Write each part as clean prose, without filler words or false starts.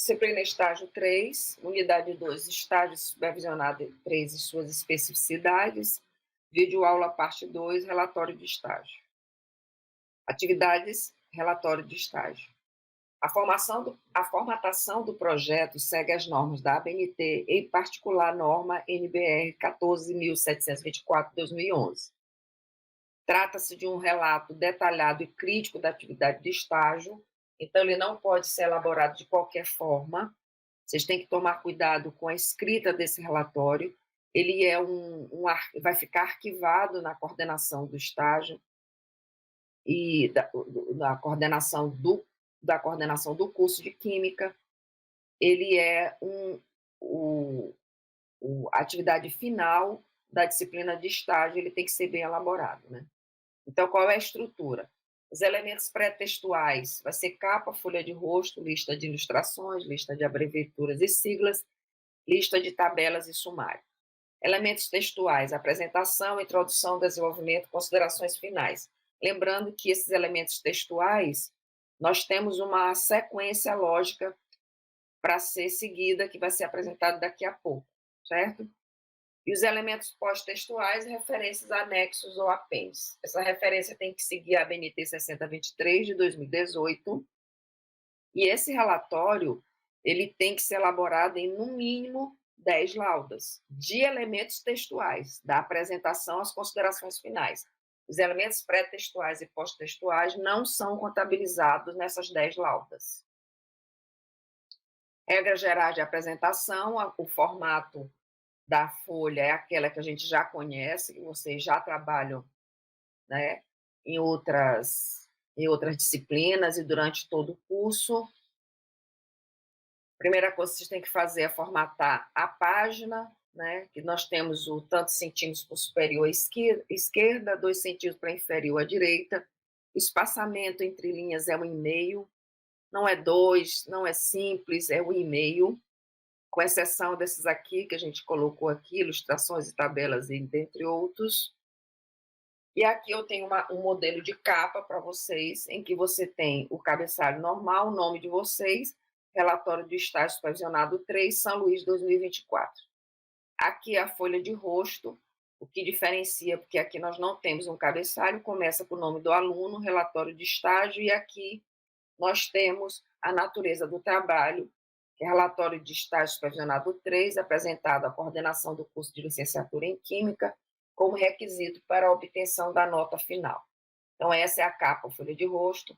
Disciplina estágio 3, unidade 2, estágio supervisionado 3 e suas especificidades, vídeo aula parte 2, relatório de estágio. Atividades, relatório de estágio. A formatação do projeto segue as normas da ABNT, em particular norma NBR 14.724/2011. Trata-se de um relato detalhado e crítico da atividade de estágio, então ele não pode ser elaborado de qualquer forma. Vocês têm que tomar cuidado com a escrita desse relatório. Ele vai ficar arquivado na coordenação do estágio e da coordenação do curso de Química. Ele é a atividade final da disciplina de estágio, ele tem que ser bem elaborado, né? Então, qual é a estrutura? Os elementos pré-textuais, vai ser capa, folha de rosto, lista de ilustrações, lista de abreviaturas e siglas, lista de tabelas e sumário. Elementos textuais, apresentação, introdução, desenvolvimento, considerações finais. Lembrando que esses elementos textuais, nós temos uma sequência lógica para ser seguida, que vai ser apresentada daqui a pouco, certo? E os elementos pós-textuais, referências, anexos ou apêndices. Essa referência tem que seguir a ABNT 6023 de 2018. E esse relatório, ele tem que ser elaborado em, no mínimo, 10 laudas de elementos textuais, da apresentação às considerações finais. Os elementos pré-textuais e pós-textuais não são contabilizados nessas 10 laudas. Regras gerais de apresentação, o formato da folha é aquela que a gente já conhece, que vocês já trabalham, né, em outras disciplinas e durante todo o curso. Primeira coisa que vocês têm que fazer é formatar a página, né, que nós temos o tantos centímetros por superior à esquerda, 2 centímetros para inferior à direita. O espaçamento entre linhas é 1,5, não é 2, não é simples, é 1,5. Com exceção desses aqui, que a gente colocou aqui, ilustrações e tabelas, dentre outros. E aqui eu tenho um modelo de capa para vocês, em que você tem o cabeçalho normal, o nome de vocês, relatório de estágio supervisionado 3, São Luís 2024. Aqui é a folha de rosto, o que diferencia, porque aqui nós não temos um cabeçalho, começa com o nome do aluno, relatório de estágio, e aqui nós temos a natureza do trabalho, que é relatório de estágio supervisionado 3, apresentado à coordenação do curso de licenciatura em Química, como requisito para a obtenção da nota final. Então, essa é a capa, a folha de rosto.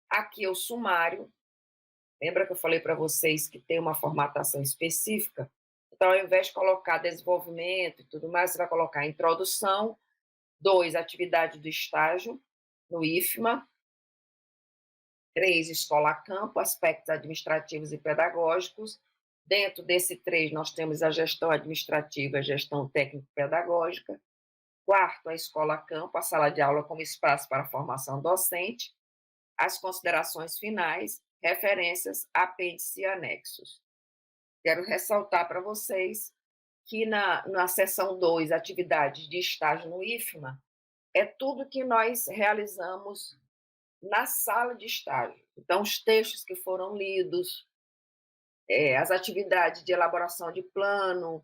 Aqui é o sumário. Lembra que eu falei para vocês que tem uma formatação específica? Então, ao invés de colocar desenvolvimento e tudo mais, você vai colocar introdução, 2, atividade do estágio, no IFMA, 3, escola-campo, aspectos administrativos e pedagógicos. Dentro desse 3, nós temos a gestão administrativa e a gestão técnico-pedagógica. 4, a escola-campo, a sala de aula como espaço para a formação docente. As considerações finais, referências, apêndice e anexos. Quero ressaltar para vocês que na seção 2, atividades de estágio no IFMA, é tudo que nós realizamos na sala de estágio. Então, os textos que foram lidos, as atividades de elaboração de plano,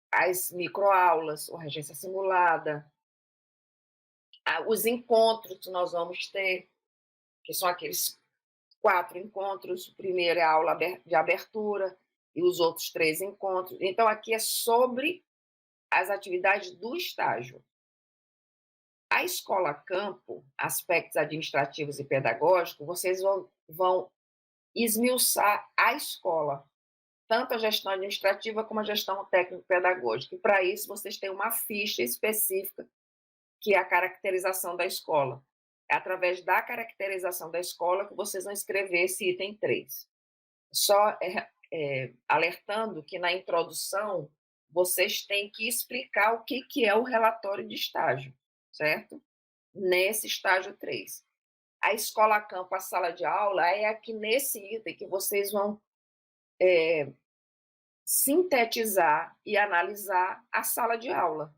as microaulas, ou regência simulada, os encontros que nós vamos ter, que são aqueles 4 encontros. O primeiro é a aula de abertura e os outros 3 encontros. Então, aqui é sobre as atividades do estágio. A escola-campo, aspectos administrativos e pedagógicos, vocês vão esmiuçar a escola, tanto a gestão administrativa como a gestão técnico-pedagógica. E, para isso, vocês têm uma ficha específica, que é a caracterização da escola. É através da caracterização da escola que vocês vão escrever esse item 3. Só alertando que na introdução vocês têm que explicar o que é o relatório de estágio, certo? Nesse estágio 3. A escola-campo, a sala de aula, é aqui nesse item que vocês vão sintetizar e analisar a sala de aula.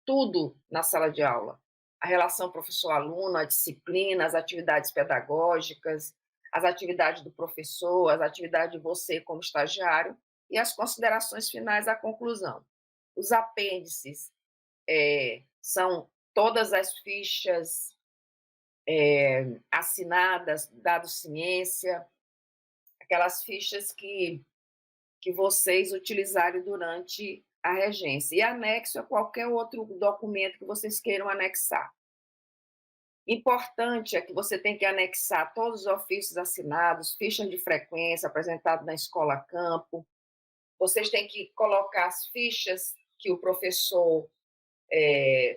Tudo na sala de aula. A relação professor-aluno, a disciplina, as atividades pedagógicas, as atividades do professor, as atividades de você como estagiário e as considerações finais à conclusão. Os apêndices são todas as fichas assinadas, dados ciência, aquelas fichas que vocês utilizarem durante a regência. E anexo a qualquer outro documento que vocês queiram anexar. Importante é que você tem que anexar todos os ofícios assinados, fichas de frequência apresentadas na escola campo. Vocês têm que colocar as fichas que o professor,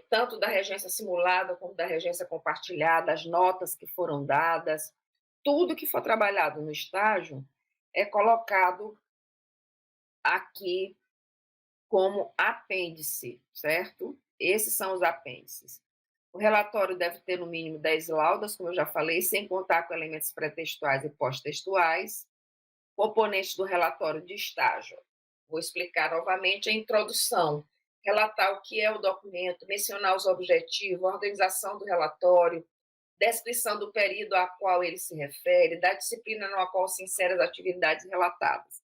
tanto da regência simulada como da regência compartilhada, as notas que foram dadas, tudo que for trabalhado no estágio é colocado aqui como apêndice, certo? Esses são os apêndices. O relatório deve ter no mínimo 10 laudas, como eu já falei, sem contar com elementos pré-textuais e pós-textuais. Componentes do relatório de estágio. Vou explicar novamente a introdução. Relatar o que é o documento, mencionar os objetivos, a organização do relatório, descrição do período a qual ele se refere, da disciplina na qual se inserem as atividades relatadas.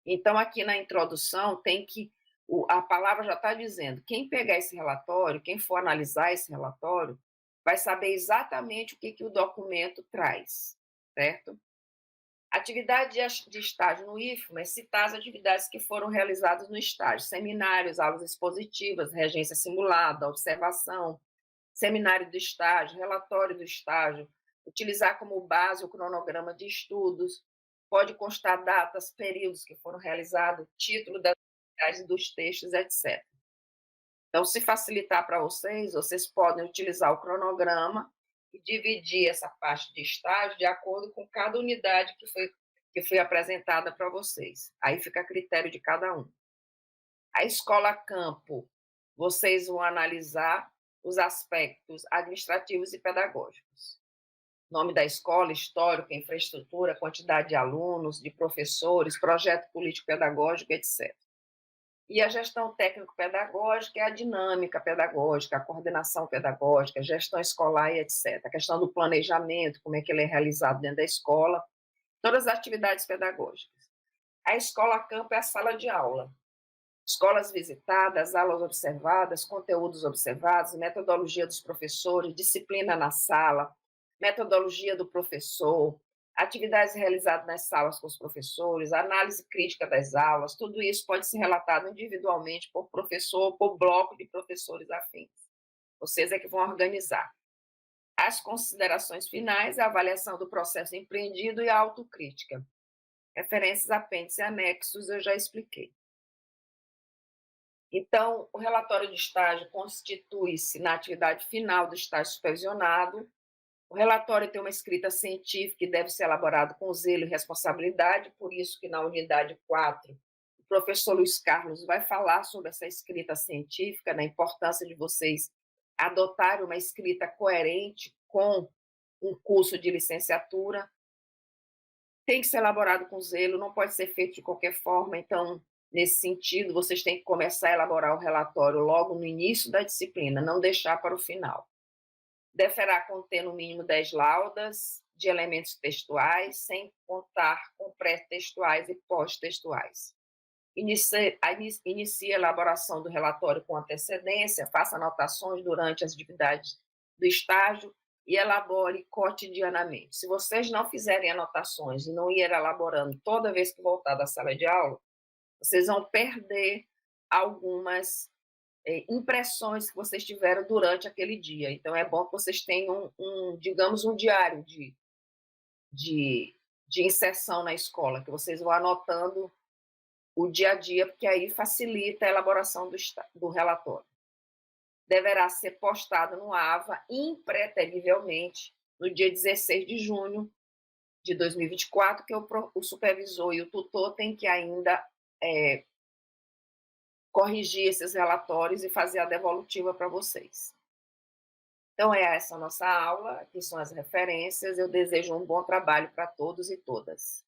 Então, aqui na introdução, a palavra já está dizendo, quem pegar esse relatório, quem for analisar esse relatório, vai saber exatamente o que o documento traz, certo? Atividade de estágio no IFMA é citar as atividades que foram realizadas no estágio, seminários, aulas expositivas, regência simulada, observação, seminário do estágio, relatório do estágio, utilizar como base o cronograma de estudos, pode constar datas, períodos que foram realizados, título das atividades dos textos, etc. Então, se facilitar para vocês, vocês podem utilizar o cronograma e dividir essa parte de estágio de acordo com cada unidade que foi apresentada para vocês. Aí fica a critério de cada um. A escola campo, vocês vão analisar os aspectos administrativos e pedagógicos. Nome da escola, histórico, infraestrutura, quantidade de alunos, de professores, projeto político-pedagógico, etc. E a gestão técnico-pedagógica é a dinâmica pedagógica, a coordenação pedagógica, a gestão escolar e etc. A questão do planejamento, como é que ele é realizado dentro da escola, todas as atividades pedagógicas. A escola campo é a sala de aula. Escolas visitadas, aulas observadas, conteúdos observados, metodologia dos professores, disciplina na sala, metodologia do professor, atividades realizadas nas salas com os professores, análise crítica das aulas, tudo isso pode ser relatado individualmente por professor ou por bloco de professores afins. Vocês é que vão organizar. As considerações finais, a avaliação do processo empreendido e a autocrítica. Referências, apêndices e anexos, eu já expliquei. Então, o relatório de estágio constitui-se na atividade final do estágio supervisionado. O relatório tem uma escrita científica e deve ser elaborado com zelo e responsabilidade, por isso que na unidade 4, o professor Luiz Carlos vai falar sobre essa escrita científica, na importância de vocês adotarem uma escrita coerente com um curso de licenciatura. Tem que ser elaborado com zelo, não pode ser feito de qualquer forma, então, nesse sentido, vocês têm que começar a elaborar o relatório logo no início da disciplina, não deixar para o final. Deverá conter no mínimo 10 laudas de elementos textuais, sem contar com pré-textuais e pós-textuais. Inicie a elaboração do relatório com antecedência, faça anotações durante as atividades do estágio e elabore cotidianamente. Se vocês não fizerem anotações e não ir elaborando toda vez que voltar da sala de aula, vocês vão perder algumas impressões que vocês tiveram durante aquele dia. Então, é bom que vocês tenham, digamos, um diário de inserção na escola, que vocês vão anotando o dia a dia, porque aí facilita a elaboração do relatório. Deverá ser postado no AVA impreterivelmente no dia 16 de junho de 2024, que o supervisor e o tutor têm que ainda corrigir esses relatórios e fazer a devolutiva para vocês. Então, é essa a nossa aula, aqui são as referências. Eu desejo um bom trabalho para todos e todas.